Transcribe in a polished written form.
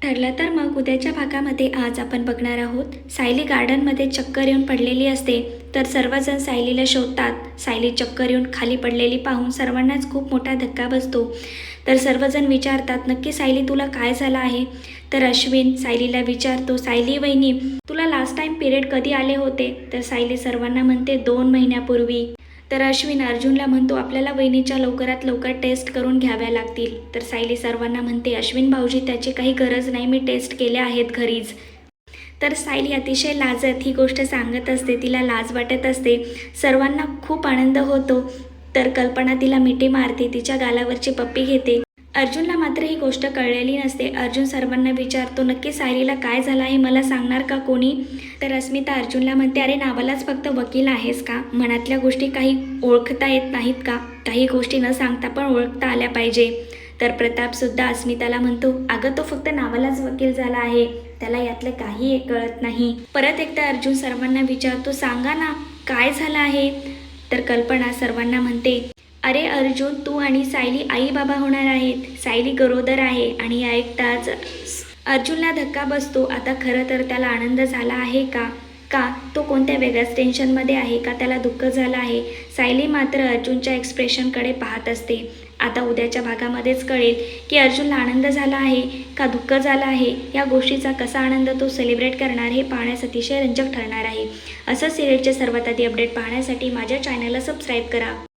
ठरलं तर मग उद्याच्या भागामध्ये आज आपण बघणार आहोत, सायली गार्डनमध्ये चक्कर येऊन पडलेली असते. तर सर्वजण सायलीला शोधतात. सायली चक्कर येऊन खाली पडलेली पाहून सर्वांनाच खूप मोठा धक्का बसतो. तर सर्वजण विचारतात, नक्की सायली तुला काय झालं आहे? तर अश्विन सायलीला विचारतो, सायली वहिनी तुला लास्ट टाइम पिरियड कधी आले होते? तर सायली सर्वांना म्हणते 2 महिन्यापूर्वी. तर अश्विन अर्जुनला म्हणतो, आपल्याला वहिनीच्या लवकरात लवकर टेस्ट करून घ्याव्या लागतील. तर सायली सर्वांना म्हणते, अश्विन भाऊजी त्याची काही गरज नाही, मी टेस्ट केल्या आहेत घरीच. तर सायली अतिशय लाजत ही गोष्ट सांगत असते. तिला लाज वाटत असते. सर्वांना खूप आनंद होतो. तर कल्पना तिला मिठी मारते, तिच्या गालावरची पप्पी घेते. अर्जुनला मात्र ही गोष्ट कळलेली नसते. अर्जुन सर्वांना विचारतो, नक्की सायलीला काय झालं आहे, मला सांगणार का कोणी? तर अस्मिता अर्जुनला म्हणते, अरे नावालाच फक्त वकील आहेस का? मनातल्या गोष्टी काही ओळखता येत नाहीत का? काही गोष्टी न सांगता पण ओळखता आल्या पाहिजे. तर प्रतापसुद्धा अस्मिताला म्हणतो, अगं तो फक्त नावालाच वकील झाला आहे, त्याला यातलं काही कळत नाही. परत एकदा अर्जुन सर्वांना विचारतो, सांगा ना काय झालं आहे? तर कल्पना सर्वांना म्हणते, अरे अर्जुन, तू आणि सायली आई बाबा होणार आहेत. सायली गरोदर आहे. आणि ऐकताच अर्जुनला धक्का बसतो. आता खरं तर त्याला आनंद झाला आहे का? तो कोणत्या वेगळ्याच टेन्शनमध्ये आहे का? त्याला दुःख झालं आहे? सायली मात्र अर्जुनच्या एक्सप्रेशनकडे पाहत असते. आता उद्याच्या भागामध्येच कळेल की अर्जुनला आनंद झाला आहे का दुःख झालं आहे. या गोष्टीचा कसा आनंद तो सेलिब्रेट करणार हे पाहण्यास अतिशय रंजक ठरणार आहे. असं सिरियलचे सर्वात आधी अपडेट पाहण्यासाठी माझ्या चॅनलला सबस्क्राईब करा.